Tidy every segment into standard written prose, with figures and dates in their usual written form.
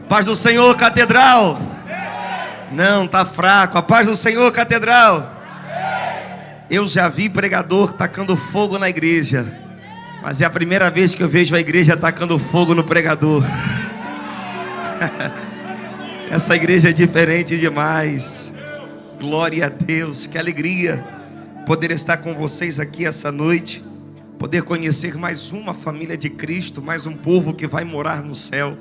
Paz do Senhor, catedral. Não, tá fraco. A paz do Senhor, catedral. Eu já vi pregador tacando fogo na igreja, mas é a primeira vez que eu vejo a igreja tacando fogo no pregador. Essa igreja é diferente demais. Glória a Deus, que alegria poder estar com vocês aqui essa noite, poder conhecer mais uma família de Cristo, mais um povo que vai morar no céu.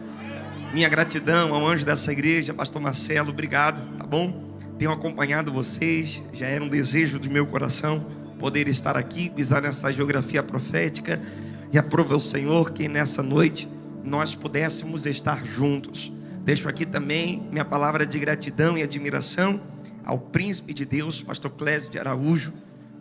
Minha gratidão ao anjo dessa igreja, pastor Marcelo, obrigado, tá bom? Tenho acompanhado vocês, já era um desejo do meu coração poder estar aqui, pisar nessa geografia profética, e aprove ao Senhor que nessa noite nós pudéssemos estar juntos. Deixo aqui também minha palavra de gratidão e admiração ao príncipe de Deus, pastor Clésio de Araújo.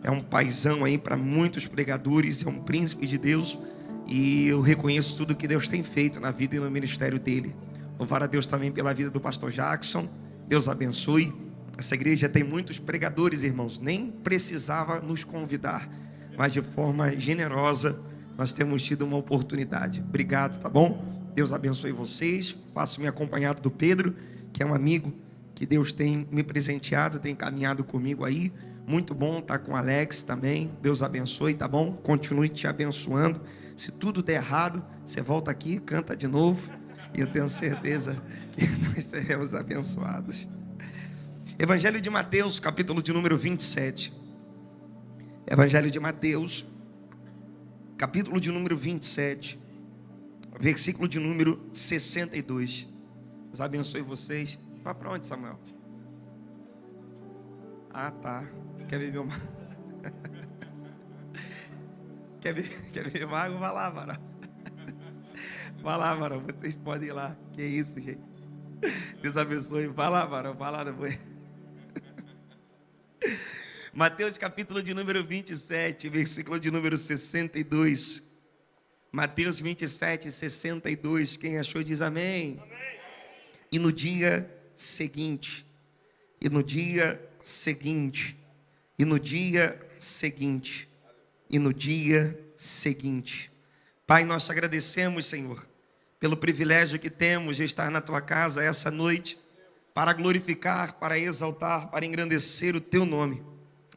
É um paizão aí para muitos pregadores, é um príncipe de Deus, e eu reconheço tudo que Deus tem feito na vida e no ministério dele. Louvar a Deus também pela vida do pastor Jackson. Deus abençoe. Essa igreja tem muitos pregadores, irmãos, nem precisava nos convidar, mas de forma generosa nós temos tido uma oportunidade. Obrigado, tá bom? Deus abençoe vocês. Faço-me acompanhado do Pedro, que é um amigo que Deus tem me presenteado, tem caminhado comigo aí. Muito bom estar com o Alex também. Deus abençoe, tá bom? Continue te abençoando. Se tudo der errado, você volta aqui, canta de novo, e eu tenho certeza que nós seremos abençoados. Evangelho de Mateus, capítulo de número 27. Evangelho de Mateus, capítulo de número 27, versículo de número 62. Deus abençoe vocês. Vai para onde, Samuel? Ah, tá. Quer beber uma... Quer beber uma água? Vai lá, varão. Vai lá, varão. Vocês podem ir lá. Que isso, gente. Deus abençoe. Vai lá, varão. Vai lá no banheiro. Mateus capítulo de número 27, versículo de número 62. Mateus 27, 62. Quem achou diz amém. Amém. E no dia seguinte, e no dia seguinte, e no dia seguinte, e no dia seguinte. Pai, nós te agradecemos, Senhor, pelo privilégio que temos de estar na tua casa essa noite, para glorificar, para exaltar, para engrandecer o teu nome.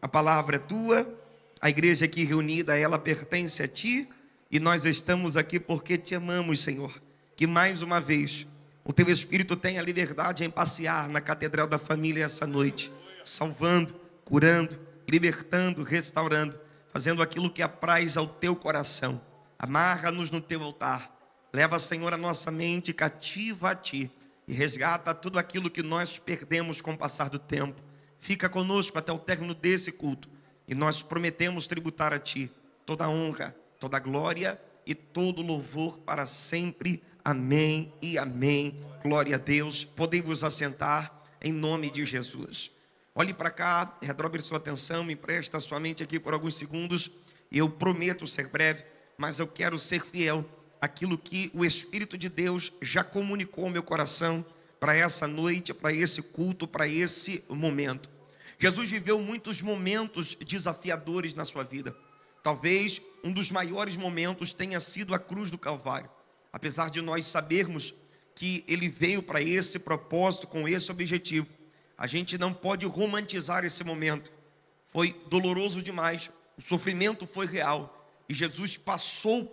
A palavra é tua, a igreja aqui reunida, ela pertence a ti, e nós estamos aqui porque te amamos, Senhor. Que mais uma vez o teu Espírito tenha liberdade em passear na Catedral da Família essa noite, salvando, curando, libertando, restaurando, fazendo aquilo que apraz ao teu coração. Amarra-nos no teu altar. Leva, Senhor, a nossa mente cativa a ti e resgata tudo aquilo que nós perdemos com o passar do tempo. Fica conosco até o término desse culto, e nós prometemos tributar a ti toda a honra, toda a glória e todo o louvor para sempre. Amém e amém. Glória a Deus. Podem vos assentar em nome de Jesus. Olhe para cá, redobre sua atenção, me presta a sua mente aqui por alguns segundos. Eu prometo ser breve, mas eu quero ser fiel àquilo que o Espírito de Deus já comunicou ao meu coração para essa noite, para esse culto, para esse momento. Jesus viveu muitos momentos desafiadores na sua vida. Talvez um dos maiores momentos tenha sido a cruz do Calvário. Apesar de nós sabermos que ele veio para esse propósito, com esse objetivo, a gente não pode romantizar esse momento. Foi doloroso demais, o sofrimento foi real, e Jesus passou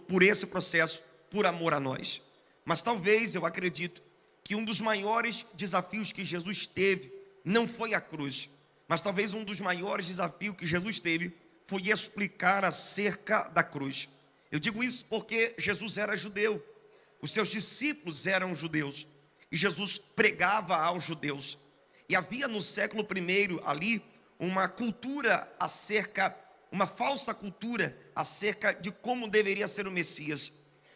por esse processo por amor a nós. Mas talvez, eu acredito, que um dos maiores desafios que Jesus teve não foi a cruz, mas talvez um dos maiores desafios que Jesus teve foi explicar acerca da cruz. Eu digo isso porque Jesus era judeu, os seus discípulos eram judeus, e Jesus pregava aos judeus. E havia no século I ali uma cultura uma falsa cultura acerca de como deveria ser o Messias.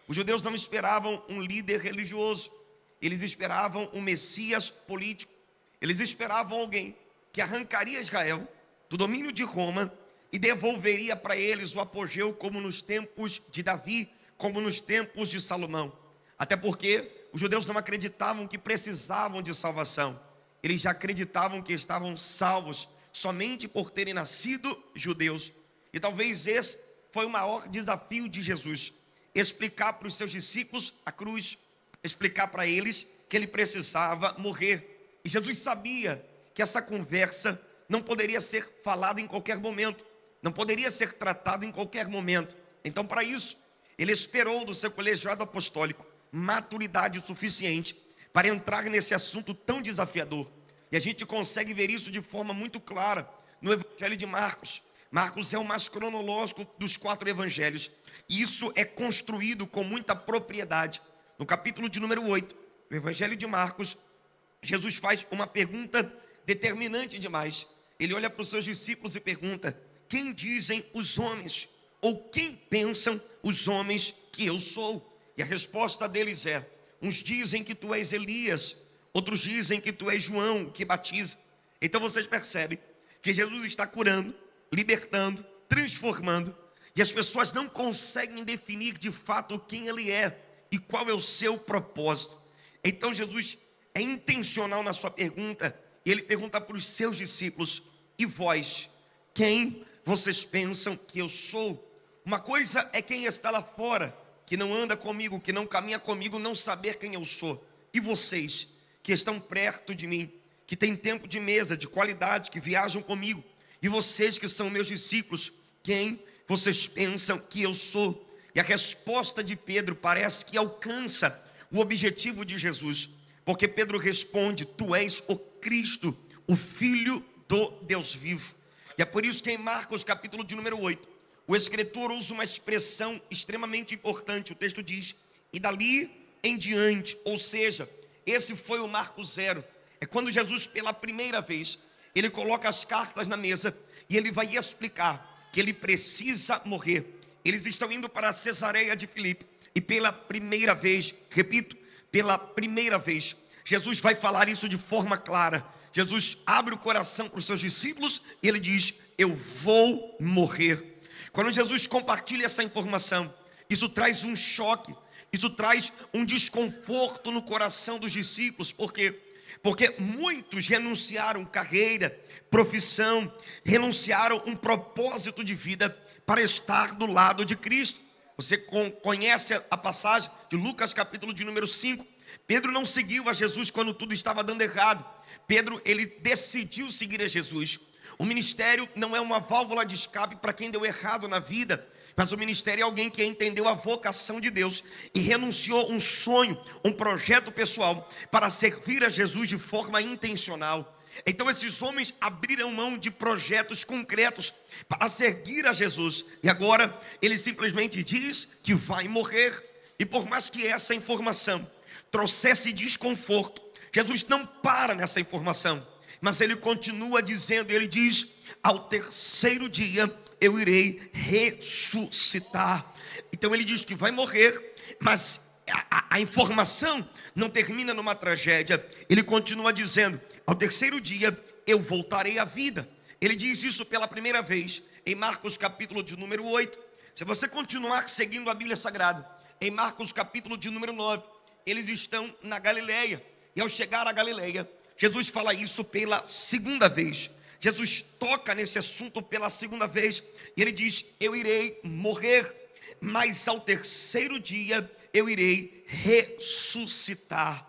Os judeus não esperavam um líder religioso, eles esperavam um Messias político. Eles esperavam alguém que arrancaria Israel do domínio de Roma e devolveria para eles o apogeu, como nos tempos de Davi, como nos tempos de Salomão. Até porque os judeus não acreditavam que precisavam de salvação. Eles já acreditavam que estavam salvos somente por terem nascido judeus. E talvez esse foi o maior desafio de Jesus: explicar para os seus discípulos a cruz, explicar para eles que ele precisava morrer. E Jesus sabia que essa conversa não poderia ser falada em qualquer momento, não poderia ser tratada em qualquer momento. Então, para isso, ele esperou do seu colegiado apostólico maturidade suficiente para entrar nesse assunto tão desafiador. E a gente consegue ver isso de forma muito clara no Evangelho de Marcos. Marcos é o mais cronológico dos 4 evangelhos, e isso é construído com muita propriedade. No capítulo de número 8, no Evangelho de Marcos, Jesus faz uma pergunta determinante demais. Ele olha para os seus discípulos e pergunta: quem dizem os homens, ou quem pensam os homens que eu sou? E a resposta deles é: uns dizem que tu és Elias, outros dizem que tu és João, que batiza. Então vocês percebem que Jesus está curando, libertando, transformando, e as pessoas não conseguem definir de fato quem ele é e qual é o seu propósito. Então Jesus é intencional na sua pergunta, e ele pergunta para os seus discípulos: e vós, quem vocês pensam que eu sou? Uma coisa é quem está lá fora, que não anda comigo, que não caminha comigo, não saber quem eu sou. E vocês, que estão perto de mim, que têm tempo de mesa, de qualidade, que viajam comigo, e vocês que são meus discípulos, quem vocês pensam que eu sou? E a resposta de Pedro parece que alcança o objetivo de Jesus, porque Pedro responde: tu és o Cristo, o Filho do Deus vivo. E é por isso que em Marcos capítulo de número 8, o escritor usa uma expressão extremamente importante. O texto diz: e dali em diante, ou seja, esse foi o marco zero. É quando Jesus pela primeira vez, ele coloca as cartas na mesa e ele vai explicar que ele precisa morrer. Eles estão indo para a Cesareia de Filipe e pela primeira vez, repito, pela primeira vez, Jesus vai falar isso de forma clara. Jesus abre o coração para os seus discípulos e ele diz: eu vou morrer. Quando Jesus compartilha essa informação, isso traz um choque, isso traz um desconforto no coração dos discípulos. Por quê? Porque muitos renunciaram carreira, profissão, renunciaram um propósito de vida para estar do lado de Cristo. Você conhece a passagem de Lucas capítulo de número 5. Pedro não seguiu a Jesus quando tudo estava dando errado. Pedro, ele decidiu seguir a Jesus. O ministério não é uma válvula de escape para quem deu errado na vida, mas o ministério é alguém que entendeu a vocação de Deus e renunciou um sonho, um projeto pessoal para servir a Jesus de forma intencional. Então esses homens abriram mão de projetos concretos para seguir a Jesus, e agora ele simplesmente diz que vai morrer. E por mais que essa informação trouxesse desconforto, Jesus não para nessa informação, mas ele continua dizendo, ele diz: ao terceiro dia eu irei ressuscitar. Então ele diz que vai morrer, mas a informação não termina numa tragédia. Ele continua dizendo: ao terceiro dia eu voltarei à vida. Ele diz isso pela primeira vez em Marcos capítulo de número 8. Se você continuar seguindo a Bíblia Sagrada, em Marcos capítulo de número 9, eles estão na Galileia, e ao chegar à Galileia, Jesus fala isso pela segunda vez. Jesus toca nesse assunto pela segunda vez, e ele diz: eu irei morrer, mas ao terceiro dia eu irei ressuscitar.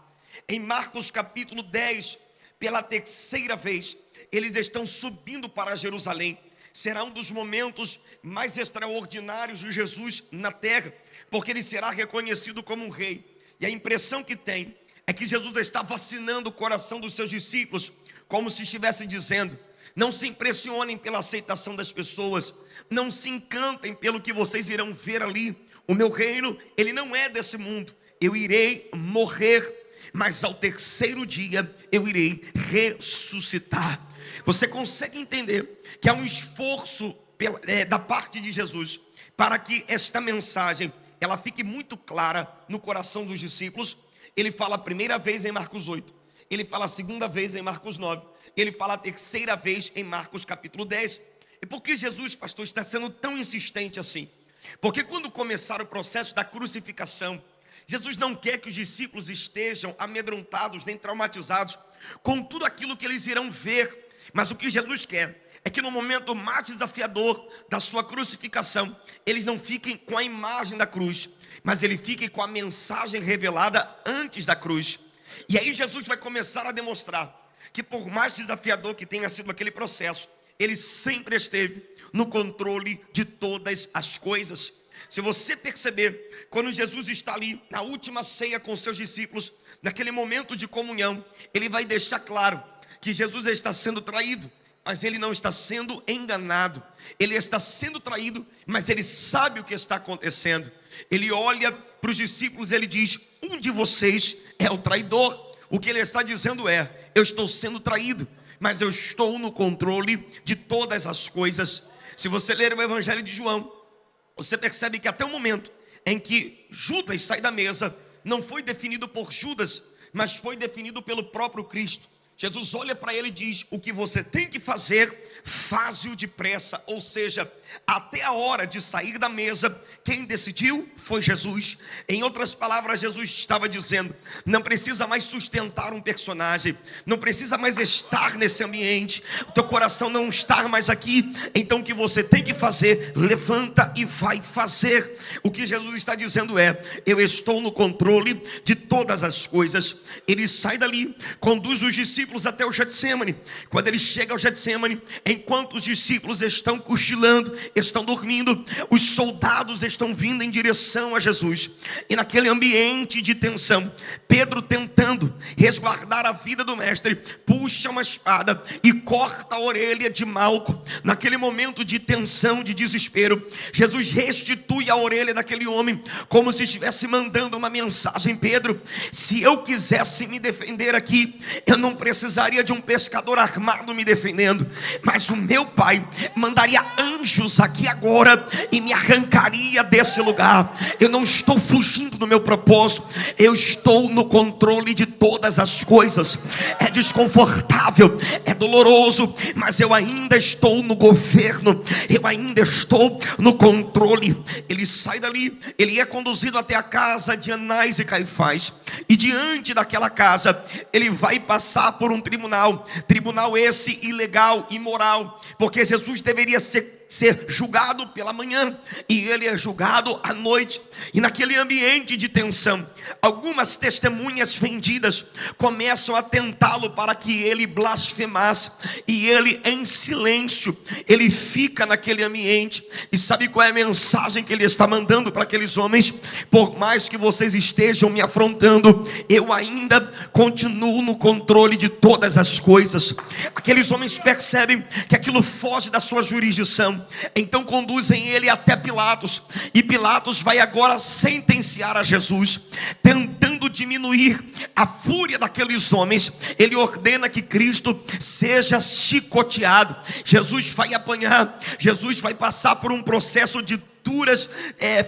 Em Marcos capítulo 10, pela terceira vez, eles estão subindo para Jerusalém. Será um dos momentos mais extraordinários de Jesus na terra, porque ele será reconhecido como um rei. E a impressão que tem é que Jesus está vacinando o coração dos seus discípulos, como se estivesse dizendo: não se impressionem pela aceitação das pessoas, não se encantem pelo que vocês irão ver ali. O meu reino, ele não é desse mundo. Eu irei morrer, mas ao terceiro dia eu irei ressuscitar. Você consegue entender que há um esforço da parte de Jesus para que esta mensagem ela fique muito clara no coração dos discípulos? Ele fala a primeira vez em Marcos 8, ele fala a segunda vez em Marcos 9, ele fala a terceira vez em Marcos capítulo 10. E por que Jesus, pastor, está sendo tão insistente assim? Porque quando começar o processo da crucificação, Jesus não quer que os discípulos estejam amedrontados nem traumatizados com tudo aquilo que eles irão ver. Mas o que Jesus quer é que no momento mais desafiador da sua crucificação, eles não fiquem com a imagem da cruz, mas eles fiquem com a mensagem revelada antes da cruz. E aí Jesus vai começar a demonstrar que por mais desafiador que tenha sido aquele processo, ele sempre esteve no controle de todas as coisas. Se você perceber, quando Jesus está ali na última ceia com seus discípulos, naquele momento de comunhão, ele vai deixar claro que Jesus está sendo traído, mas ele não está sendo enganado. Ele está sendo traído, mas ele sabe o que está acontecendo. Ele olha para os discípulos e ele diz: um de vocês é o traidor. O que ele está dizendo é: eu estou sendo traído, mas eu estou no controle de todas as coisas. Se você ler o Evangelho de João, você percebe que até o momento em que Judas sai da mesa, não foi definido por Judas, mas foi definido pelo próprio Cristo. Jesus olha para ele e diz: o que você tem que fazer, faze-o depressa. Ou seja, até a hora de sair da mesa, quem decidiu foi Jesus. Em outras palavras, Jesus estava dizendo: não precisa mais sustentar um personagem, não precisa mais estar nesse ambiente, o teu coração não está mais aqui. Então o que você tem que fazer, levanta e vai fazer. O que Jesus está dizendo é: eu estou no controle de todas as coisas. Ele sai dali, conduz os discípulos até o Getsemane. Quando ele chega ao Getsemane, enquanto os discípulos estão cochilando, estão dormindo, os soldados estão vindo em direção a Jesus. E naquele ambiente de tensão, Pedro, tentando resguardar a vida do mestre, puxa uma espada e corta a orelha de Malco. Naquele momento de tensão, de desespero, Jesus restitui a orelha daquele homem, como se estivesse mandando uma mensagem: Pedro, se eu quisesse me defender aqui, eu não precisaria de um pescador armado me defendendo, mas o meu Pai mandaria anjos aqui agora e me arrancaria desse lugar. Eu não estou fugindo do meu propósito, eu estou no controle de todas as coisas. É desconfortável, é doloroso, mas eu ainda estou no governo, eu ainda estou no controle. Ele sai dali, ele é conduzido até a casa de Anás e Caifás, e diante daquela casa ele vai passar por um tribunal esse ilegal, imoral, porque Jesus deveria ser julgado pela manhã e ele é julgado à noite. E naquele ambiente de tensão, algumas testemunhas vendidas começam a tentá-lo para que ele blasfemasse, e ele, em silêncio, ele fica naquele ambiente. E sabe qual é a mensagem que ele está mandando para aqueles homens? Por mais que vocês estejam me afrontando, eu ainda continuo no controle de todas as coisas. Aqueles homens percebem que aquilo foge da sua jurisdição, então conduzem ele até Pilatos, e Pilatos vai agora sentenciar a Jesus, tentando diminuir a fúria daqueles homens. Ele ordena que Cristo seja chicoteado. Jesus vai apanhar, Jesus vai passar por um processo de duras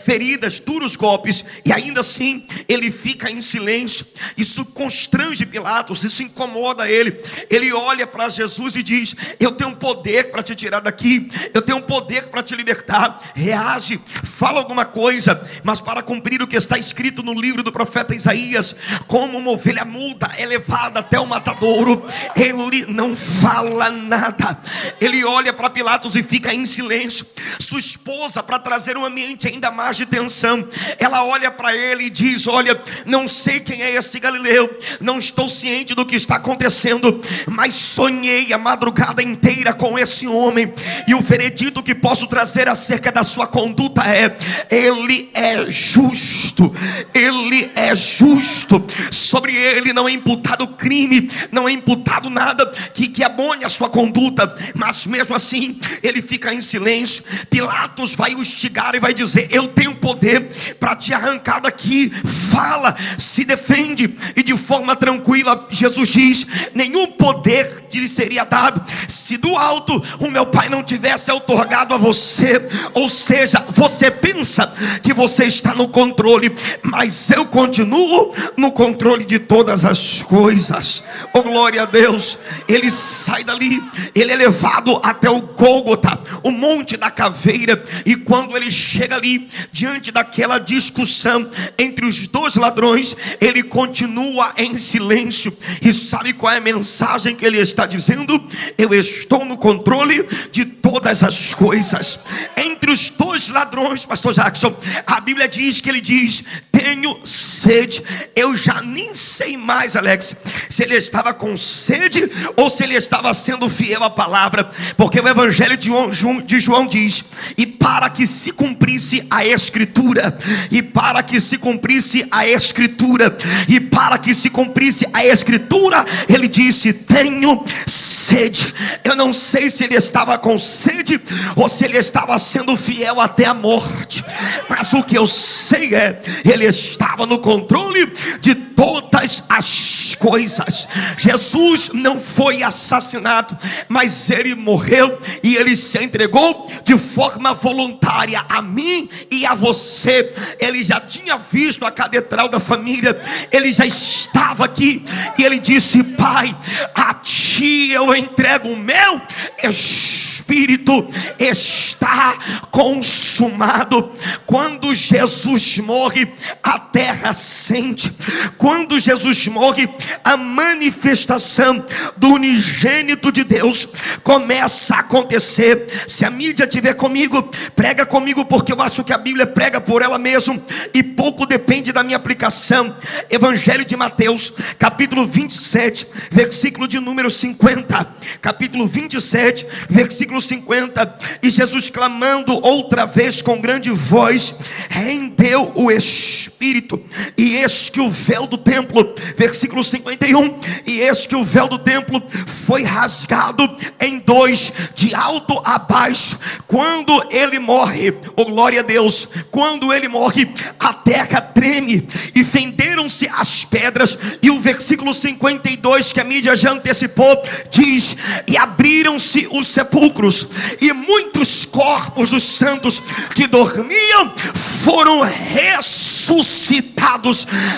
feridas, duros golpes, e ainda assim ele fica em silêncio. Isso constrange Pilatos, isso incomoda ele. Ele olha para Jesus e diz: eu tenho poder para te tirar daqui, eu tenho poder para te libertar. Reage, fala alguma coisa. Mas para cumprir o que está escrito no livro do profeta Isaías, como uma ovelha muda é levada até o matadouro, ele não fala nada. Ele olha para Pilatos e fica em silêncio. Sua esposa, para trazer um ambiente ainda mais de tensão, ela olha para ele e diz: olha, não sei quem é esse galileu, não estou ciente do que está acontecendo, mas sonhei a madrugada inteira com esse homem, e o veredito que posso trazer acerca da sua conduta é: ele é justo, ele é justo. Sobre ele não é imputado crime, não é imputado nada que abone a sua conduta. Mas mesmo assim ele fica em silêncio. Pilatos vai instigar e vai dizer: eu tenho poder para te arrancar daqui, fala, se defende. E de forma tranquila Jesus diz: nenhum poder te seria dado se do alto o meu Pai não tivesse outorgado a você. Ou seja, você pensa que você está no controle, mas eu continuo no controle de todas as coisas. Oh, glória a Deus. Ele sai dali, ele é levado até o Gólgota, o monte da caveira, e quando ele ele chega ali, diante daquela discussão entre os dois ladrões, ele continua em silêncio. E sabe qual é a mensagem que ele está dizendo? Eu estou no controle de todas as coisas. Entre os dois ladrões, pastor Jackson, a Bíblia diz que ele diz: tenho sede. Eu já nem sei mais, Alex, se ele estava com sede ou se ele estava sendo fiel à palavra, porque o Evangelho de João diz: e para que se cumprisse a Escritura, e para que se cumprisse a Escritura, e para que se cumprisse a Escritura, ele disse: tenho sede. Eu não sei se ele estava com sede ou se ele estava sendo fiel até a morte, mas o que eu sei é, ele estava no controle de todas as coisas. Jesus não foi assassinado, mas ele morreu e ele se entregou de forma voluntária a mim e a você. Ele já tinha visto a catedral da família, ele já estava aqui e ele disse: Pai, a ti eu entrego o meu espírito, está consumado. Quando Jesus morre, a terra sente. Quando Jesus morre, a manifestação do unigênito de Deus começa a acontecer. Se a mídia estiver comigo, prega comigo, porque eu acho que a Bíblia prega por ela mesma e pouco depende da minha aplicação. Evangelho de Mateus, capítulo 27, versículo de número 50. Capítulo 27, versículo 50. E Jesus, clamando outra vez com grande voz, rendeu o Espírito. E eis que o véu do templo, versículo 51, e eis que o véu do templo foi rasgado em dois, de alto a baixo. Quando ele morre, oh glória a Deus, quando ele morre, a terra treme e fenderam-se as pedras. E o versículo 52, que a mídia já antecipou, diz: e abriram-se os sepulcros, e muitos corpos dos santos que dormiam foram ressuscitados.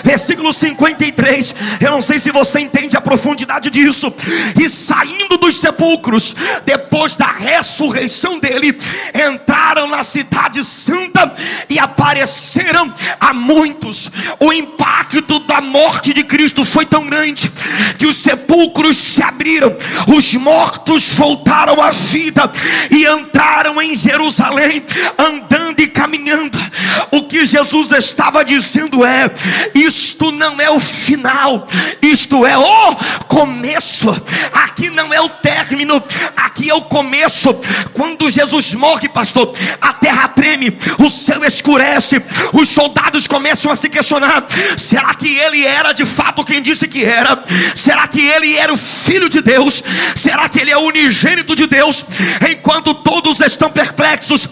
Versículo 53, eu não sei se você entende a profundidade disso. E saindo dos sepulcros, depois da ressurreição dele, entraram na cidade santa e apareceram a muitos. O impacto da morte de Cristo foi tão grande que os sepulcros se abriram, os mortos voltaram à vida e entraram em Jerusalém, andando e caminhando. O que Jesus estava dizendo é: isto não é o final, isto é o começo. Aqui não é o término, aqui é o começo. Quando Jesus morre, pastor, a terra treme, o céu escurece, os soldados começam a se questionar: será que ele era de fato quem disse que era? Será que ele era o Filho de Deus? Será que ele é o unigênito de Deus? Enquanto todos estão perplexos,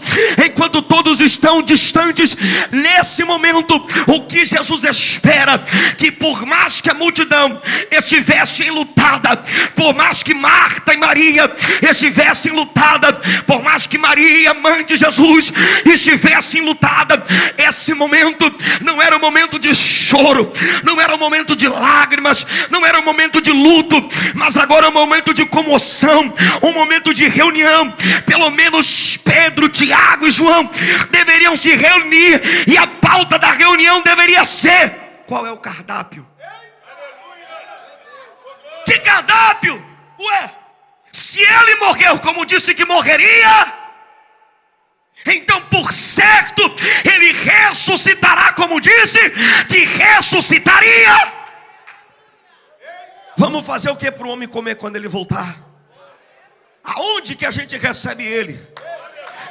enquanto todos estão distantes, nesse momento, o que Jesus espera? Que por mais que a multidão estivesse enlutada, por mais que Marta e Maria estivessem enlutada, por mais que Maria, mãe de Jesus, estivesse enlutada, esse momento não era um momento de choro, não era um momento de lágrimas, não era um momento de luto, mas agora é um momento de comoção, um momento de reunião. Pelo menos Pedro, Tiago e João deveriam se reunir, e a pauta da reunião deveria ser: qual é o cardápio? Que cardápio? Ué, se ele morreu como disse que morreria, então por certo ele ressuscitará como disse que ressuscitaria. Vamos fazer o que para o homem comer quando ele voltar? Aonde que a gente recebe ele?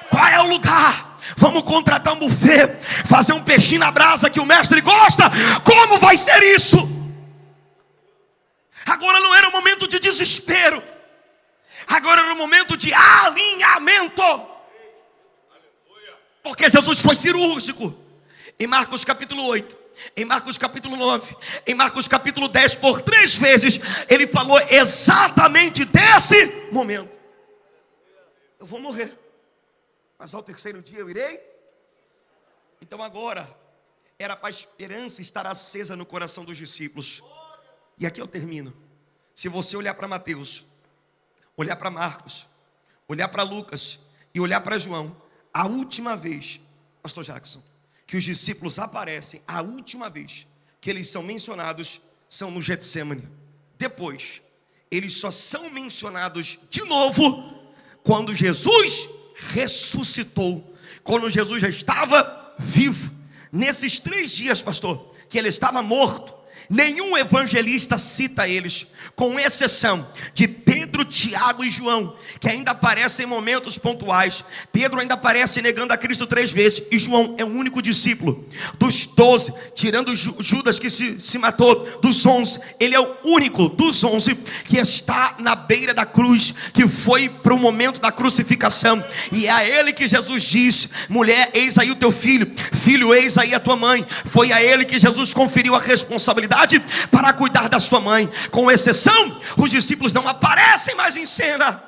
Qual é o lugar? Vamos contratar um buffet, fazer um peixinho na brasa que o mestre gosta? Como vai ser isso? Agora não era um momento de desespero, agora era um momento de alinhamento, porque Jesus foi cirúrgico. Em Marcos capítulo 8, em Marcos capítulo 9, em Marcos capítulo 10, por 3 vezes ele falou exatamente desse momento: eu vou morrer, mas ao terceiro dia eu irei. Então agora era para a esperança estar acesa no coração dos discípulos. E aqui eu termino. Se você olhar para Mateus, olhar para Marcos, olhar para Lucas e olhar para João, a última vez pastor Jackson, que os discípulos aparecem a última vez que eles são mencionados são no Getsemane. Depois, eles só são mencionados de novo quando Jesus ressuscitou, quando Jesus já estava vivo. Nesses 3 dias, pastor, que ele estava morto, nenhum evangelista cita eles, com exceção de Pedro, Tiago e João, que ainda aparecem em momentos pontuais. Pedro ainda aparece negando a Cristo 3 vezes, e João é o único discípulo dos 12, tirando Judas que se matou, dos 11, ele é o único dos 11 que está na beira da cruz, que foi para o momento da crucificação, e é a ele que Jesus diz: mulher, eis aí o teu filho, filho, eis aí a tua mãe. Foi a ele que Jesus conferiu a responsabilidade para cuidar da sua mãe. Com exceção, os discípulos não aparecem mais em cena.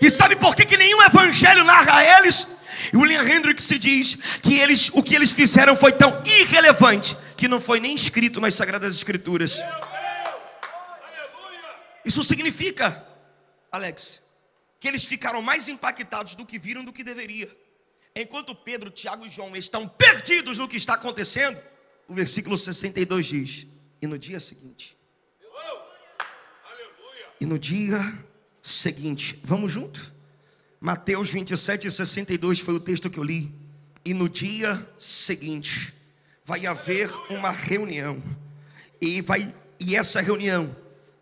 E sabe por que nenhum evangelho narra a eles? E William Hendricks se diz que o que eles fizeram foi tão irrelevante que não foi nem escrito nas Sagradas Escrituras. Isso significa, Alex, que eles ficaram mais impactados do que viram do que deveria. Enquanto Pedro, Tiago e João estão perdidos no que está acontecendo, o versículo 62 diz: e no dia seguinte, vamos junto? Mateus 27, 62 foi o texto que eu li. E no dia seguinte vai haver uma reunião, e essa reunião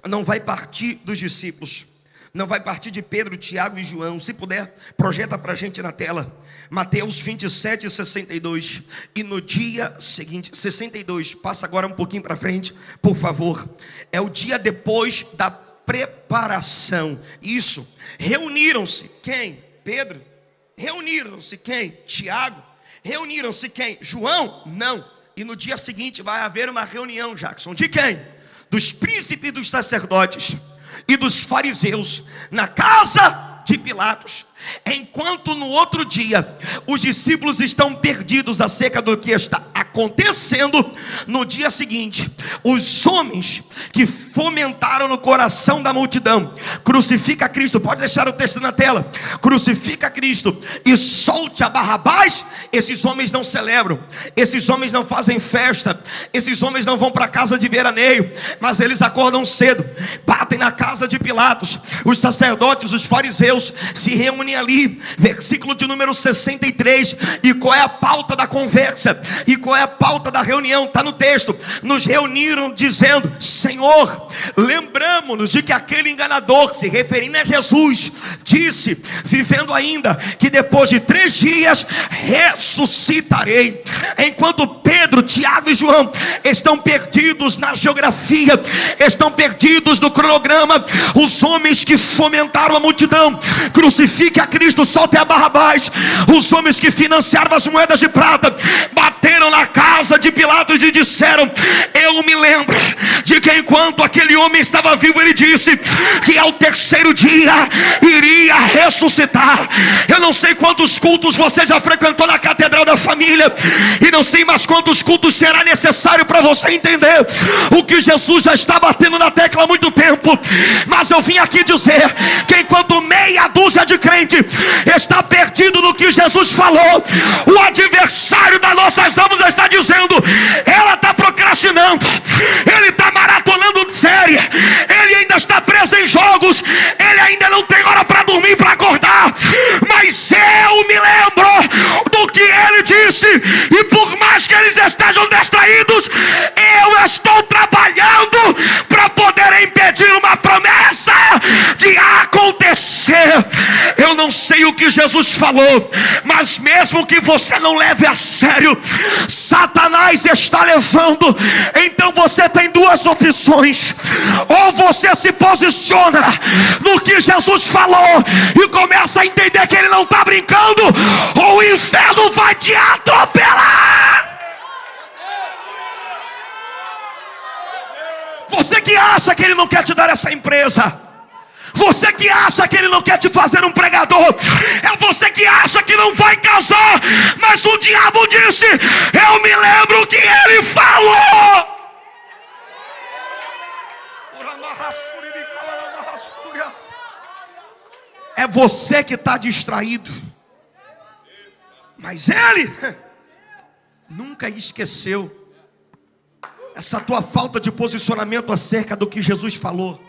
não vai partir dos discípulos, não vai partir de Pedro, Tiago e João. Se puder, projeta para a gente na tela. Mateus 27, 62. E no dia seguinte, 62, passa agora um pouquinho para frente, por favor. É o dia depois da preparação. Isso. Reuniram-se quem? Pedro. Reuniram-se quem? Tiago. Reuniram-se quem? João? Não. E no dia seguinte vai haver uma reunião, Jackson. De quem? Dos príncipes dos sacerdotes e dos fariseus, na casa de Pilatos. Enquanto no outro dia os discípulos estão perdidos acerca do que está acontecendo, no dia seguinte os homens que fomentaram no coração da multidão: crucifica Cristo, pode deixar o texto na tela, crucifica Cristo e solte a Barrabás. Esses homens não celebram, esses homens não fazem festa, esses homens não vão para casa de veraneio, mas eles acordam cedo, batem na casa de Pilatos. Os sacerdotes, os fariseus se reúnem ali, versículo de número 63. E qual é a pauta da conversa? E qual é a pauta da reunião? Está no texto. Nos reuniram dizendo: Senhor, lembramos-nos de que aquele enganador, se referindo a Jesus, disse, vivendo ainda, que depois de 3 dias ressuscitarei. Enquanto Pedro, Tiago e João estão perdidos na geografia, estão perdidos no cronograma, os homens que fomentaram a multidão: crucifique a Cristo, solte a Barrabás. Os homens que financiaram as moedas de prata bateram na casa de Pilatos e disseram: eu me lembro de que enquanto aquele homem estava vivo, ele disse que ao 3º dia iria ressuscitar. Eu não sei quantos cultos você já frequentou na Catedral da Família, e não sei mais quantos cultos será necessário para você entender o que Jesus já está batendo na tecla há muito tempo. Mas eu vim aqui dizer que enquanto meia dúzia de crente está perdido no que Jesus falou, o adversário das nossas almas está dizendo: ela está procrastinando, ele está maratonando série, ele ainda está preso em jogos, ele ainda não tem hora para dormir, para acordar. Mas eu me lembro do que ele disse, e por mais que eles estejam distraídos, eu estou trabalhando para poder impedir uma promessa de acontecer. Eu não sei o que Jesus falou, mas mesmo que você não leve a sério, Satanás está levando. Então você tem 2 opções: ou você se posiciona no que Jesus falou e começa a entender que ele não está brincando, ou o inferno vai te atropelar. Você que acha que ele não quer te dar essa empresa, você que acha que ele não quer te fazer um pregador, é você que acha que não vai casar, mas o diabo disse: eu me lembro que ele falou. É você que está distraído. Mas ele nunca esqueceu. Essa tua falta de posicionamento acerca do que Jesus falou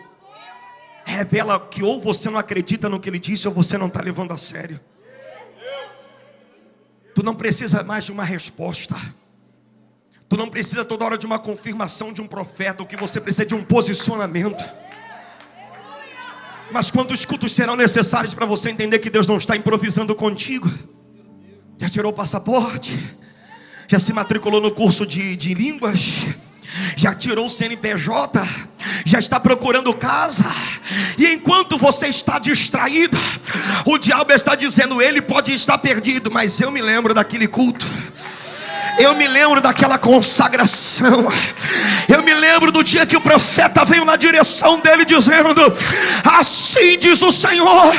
revela que ou você não acredita no que ele disse, ou você não está levando a sério. Tu não precisa mais de uma resposta. Tu não precisa toda hora de uma confirmação de um profeta. O que você precisa é de um posicionamento. Mas quantos cultos serão necessários para você entender que Deus não está improvisando contigo? Já tirou o passaporte? Já se matriculou no curso de línguas? Já tirou o CNPJ? Já está procurando casa? E enquanto você está distraído, o diabo está dizendo: ele pode estar perdido. Mas eu me lembro daquele culto, eu me lembro daquela consagração, eu me lembro do dia que o profeta veio na direção dele dizendo: assim diz o Senhor.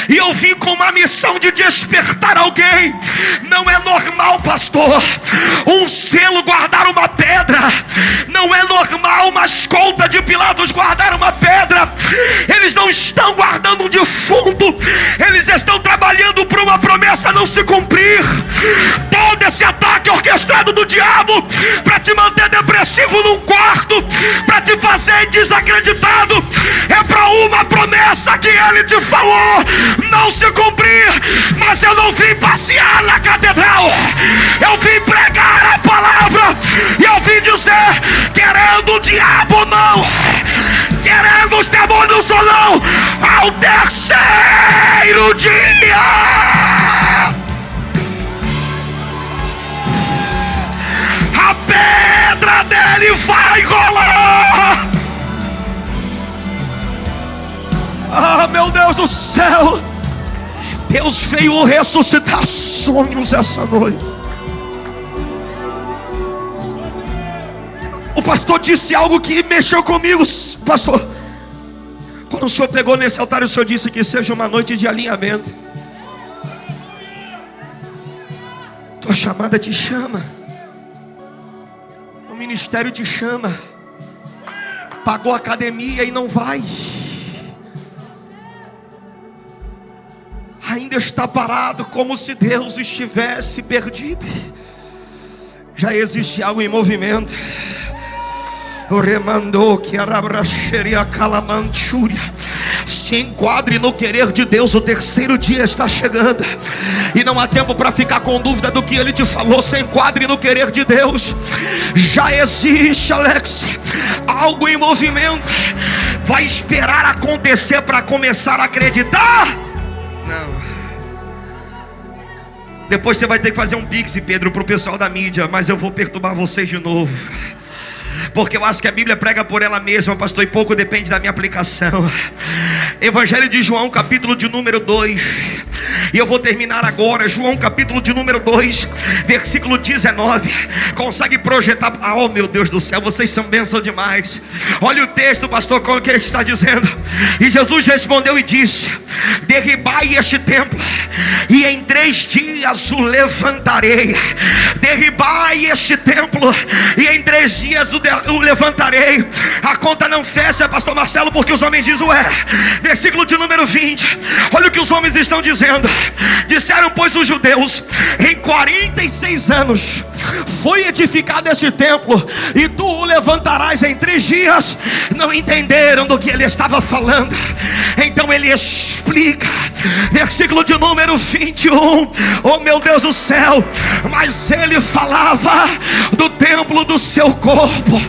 E eu vim com uma missão de despertar alguém. Não é normal, pastor, um selo guardar uma pedra. Não é normal uma escolta de Pilatos guardar uma pedra. Eles não estão guardando um defunto, eles estão trabalhando para uma promessa não se cumprir. Todo esse ataque orquestrado do diabo para te manter depressivo num quarto, para te fazer desacreditado, é para uma promessa que ele te falou não se cumprir. Mas eu não vim passear na catedral, eu vim pregar a palavra. E eu vim dizer: querendo o diabo ou não, querendo os demônios ou não, ao terceiro dia a pedra dele vai rolar. Ah, meu Deus do céu, Deus veio ressuscitar sonhos essa noite. O pastor disse algo que mexeu comigo. Pastor, quando o senhor pregou nesse altar, o senhor disse que seja uma noite de alinhamento. Tua chamada te chama, o ministério te chama. Pagou a academia e não vai, ainda está parado como se Deus estivesse perdido. Já existe algo em movimento. O remandou que arabraxeria calamantúria. Se enquadre no querer de Deus. O terceiro dia está chegando e não há tempo para ficar com dúvida do que ele te falou. Se enquadre no querer de Deus. Já existe, Alex, algo em movimento. Vai esperar acontecer para começar a acreditar? Não. Depois você vai ter que fazer um pix, Pedro, para o pessoal da mídia. Mas eu vou perturbar vocês de novo, porque eu acho que a Bíblia prega por ela mesma, pastor, e pouco depende da minha aplicação. Evangelho de João, capítulo de número 2. E eu vou terminar agora. João, capítulo de número 2, versículo 19. Consegue projetar? Oh, meu Deus do céu, vocês são bênção demais. Olha o texto, pastor, como que ele está dizendo. E Jesus respondeu e disse: derribai este templo, e em 3 dias o levantarei. Derribai este templo, e em 3 dias o levantarei. A conta não fecha, pastor Marcelo, porque os homens dizem: ué. Versículo de número 20. Olha o que os homens estão dizendo. Disseram, pois, os judeus: em 46 anos foi edificado este templo, e tu o levantarás em 3 dias. Não entenderam do que ele estava falando. Então ele explica. Versículo de número 21. Oh, meu Deus do céu. Mas ele falava do templo do seu corpo.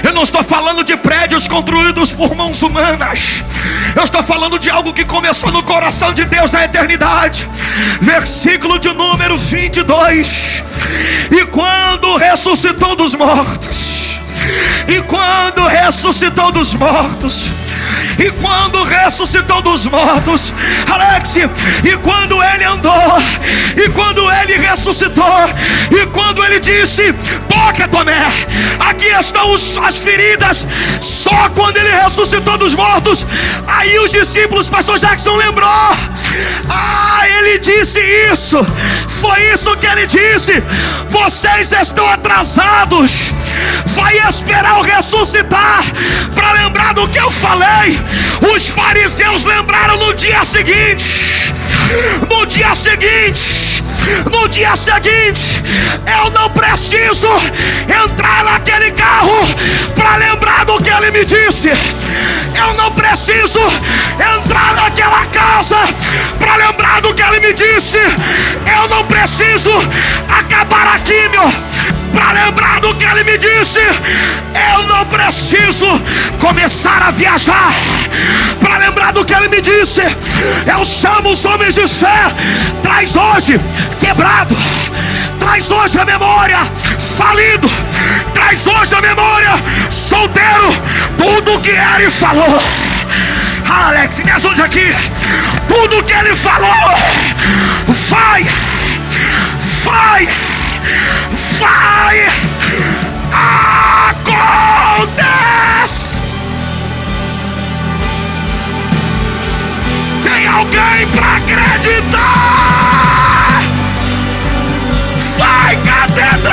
Eu não estou falando de prédios construídos por mãos humanas. Eu estou falando de algo que começou no coração de Deus na eternidade. Versículo de número 22. E quando ressuscitou dos mortos, e quando ressuscitou dos mortos, e quando ressuscitou dos mortos, Alex, e quando ele andou, e quando ele ressuscitou, e quando ele disse: toca, Tomé, aqui estão as feridas. Só quando ele ressuscitou dos mortos, aí os discípulos, pastor Jackson lembrou: ah, ele disse isso. Foi isso que ele disse: vocês estão atrasados. Vai esperar eu ressuscitar para lembrar do que eu falei. Os fariseus lembraram no dia seguinte. No dia seguinte, eu não preciso entrar naquele carro para lembrar do que ele me disse. Eu não preciso entrar naquela casa para lembrar do que ele me disse. Eu não preciso acabar a químio para lembrar do que ele me disse. Eu não preciso começar a viajar para lembrar do que ele me disse. Eu chamo os homens de fé. Traz hoje quebrado, traz hoje a memória falido, traz hoje a memória solteiro, tudo que ele falou. Alex, me ajude aqui. Tudo que ele falou vai acontece. Tem alguém para acreditar? Vai, catedral!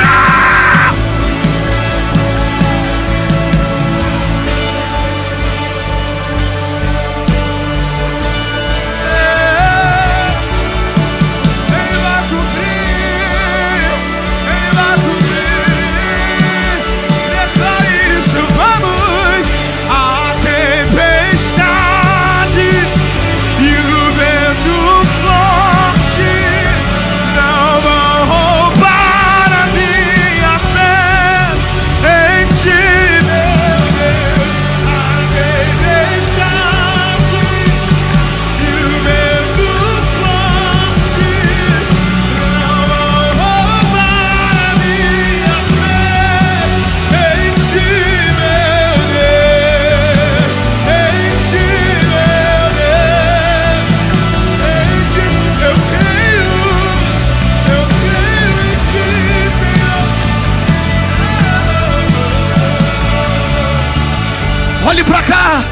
Olhe para cá.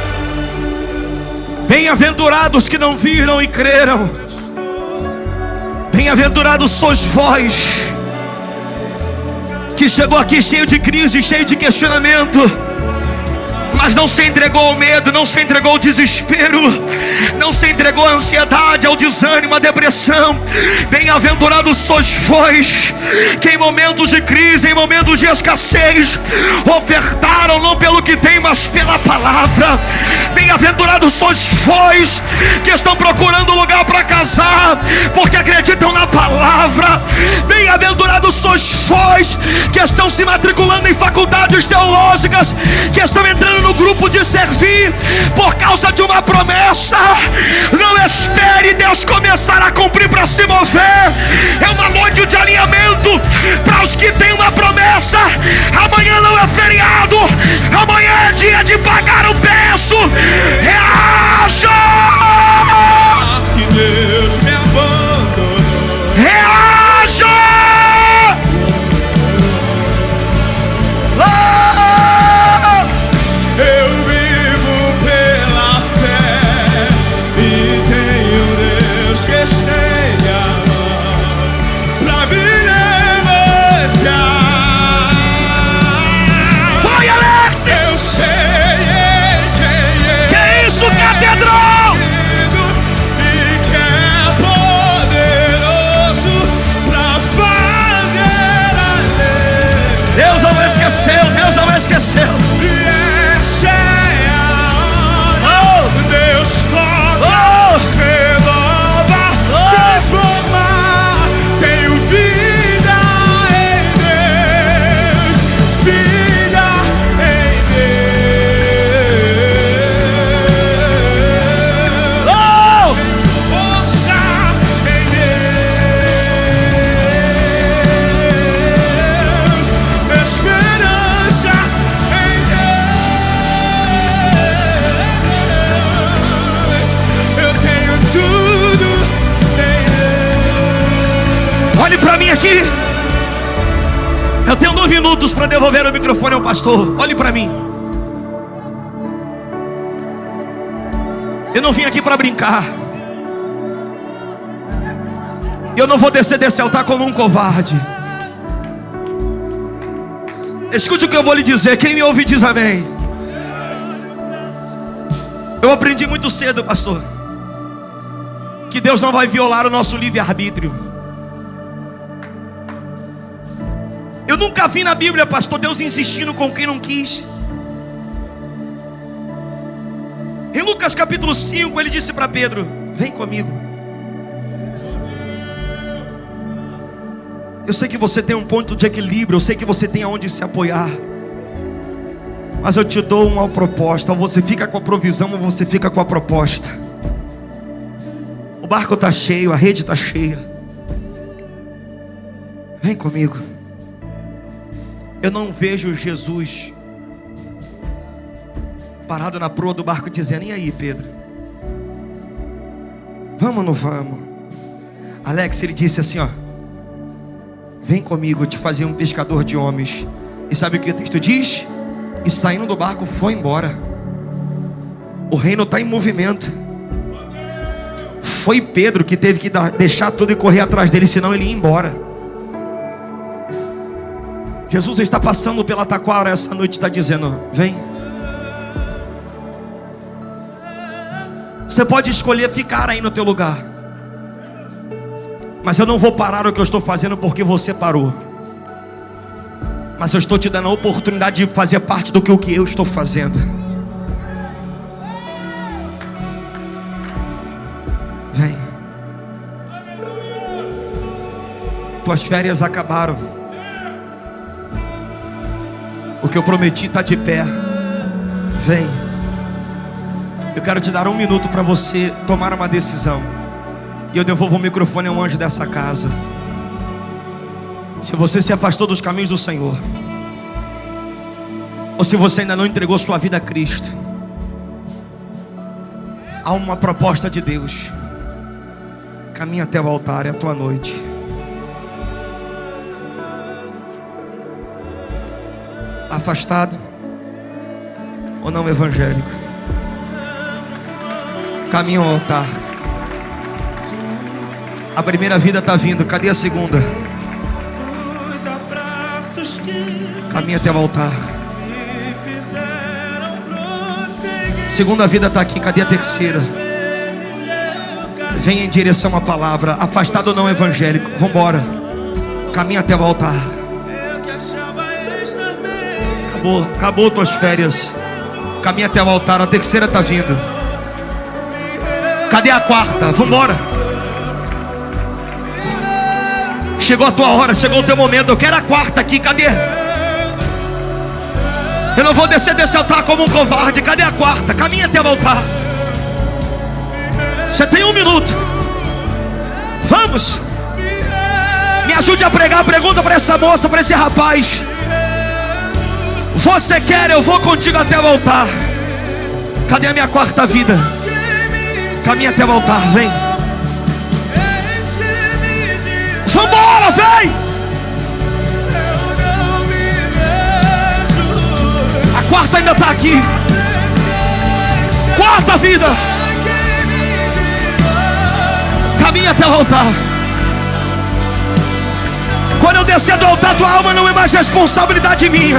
Bem-aventurados que não viram e creram. Bem-aventurados sois vós que chegou aqui cheio de crise, cheio de questionamento, mas não se entregou ao medo, não se entregou ao desespero, não se entregou à ansiedade, ao desânimo, à depressão. Bem-aventurados sois vós que em momentos de crise, em momentos de escassez, ofertaram não pelo que tem, mas pela palavra. Bem-aventurados sois vós que estão procurando lugar para casar, porque acreditam na palavra. Bem-aventurados sois vós que estão se matriculando em faculdades teológicas, que estão entrando no grupo de servir por causa de uma promessa. Não espere Deus começar a cumprir para se mover. É uma noite de alinhamento para os que têm uma promessa. Amanhã não é feriado, amanhã é dia de pagar o preço. Reaja! Que Deus me abandonou. Reaja! Eu vivo pela fé e tenho Deus que estende a mão pra me levantar. Vai, Alex! Eu sei quem Que é isso, catedral? e que é poderoso pra fazer a lei. Deus não esqueceu, Deus não esqueceu. E essa é a hora. Deus toca, renova, transforma. Tenho vida em Deus, vida em Deus. Tenho força em Deus, esperança em Deus. Eu tenho tudo em Deus. Olhe para mim aqui. Eu tenho 9 minutos para devolver o microfone ao pastor. Olhe para mim. Eu não vim aqui para brincar. Eu não vou descer desse altar como um covarde. Escute o que eu vou lhe dizer. Quem me ouve diz amém. Eu aprendi muito cedo, pastor, que Deus não vai violar o nosso livre-arbítrio. Eu nunca vi na Bíblia, pastor, Deus insistindo com quem não quis. Em Lucas capítulo 5, ele disse para Pedro: vem comigo. Eu sei que você tem um ponto de equilíbrio, eu sei que você tem aonde se apoiar, mas eu te dou uma proposta: ou você fica com a provisão, ou você fica com a proposta. O barco está cheio, a rede está cheia. Vem comigo. Eu não vejo Jesus parado na proa do barco dizendo: e aí, Pedro? Vamos ou não vamos? Alex, ele disse assim, ó: vem comigo, eu te fazer um pescador de homens. E sabe o que o texto diz? E saindo do barco foi embora. O reino está em movimento. Foi Pedro que teve que deixar tudo e correr atrás dele, senão ele ia embora. Jesus está passando pela taquara essa noite, está dizendo: vem. Você pode escolher ficar aí no teu lugar, mas eu não vou parar o que eu estou fazendo porque você parou. Mas eu estou te dando a oportunidade de fazer parte do que eu estou fazendo. Vem. Tuas férias acabaram. O que eu prometi está de pé. Vem. Eu quero te dar 1 minuto para você tomar uma decisão, e eu devolvo o microfone ao anjo dessa casa. Se você se afastou dos caminhos do Senhor, ou se você ainda não entregou sua vida a Cristo, há uma proposta de Deus. Caminha até o altar, é a tua noite. Afastado ou não evangélico, caminha ao altar. A primeira vida está vindo, cadê a segunda? Caminha até o altar. Segunda vida está aqui, cadê a terceira? Vem em direção à palavra. Afastado ou não evangélico, vamos embora. Caminha até o altar. Acabou tuas férias. Caminha até o altar, a terceira está vindo. Cadê a quarta? Vamos embora. Chegou a tua hora, chegou o teu momento. Eu quero a quarta aqui, cadê? Eu não vou descer desse altar como um covarde. Cadê a quarta? Caminha até o altar. Você tem 1 minuto. Vamos. Me ajude a pregar. Pergunta para essa moça, para esse rapaz: você quer? Eu vou contigo até o altar. Cadê a minha quarta vida? Caminha até o altar, vem. Vambora, vem. A quarta ainda está aqui. Quarta vida. Caminha até o altar. Quando eu descer do altar, tua alma não é mais responsabilidade minha.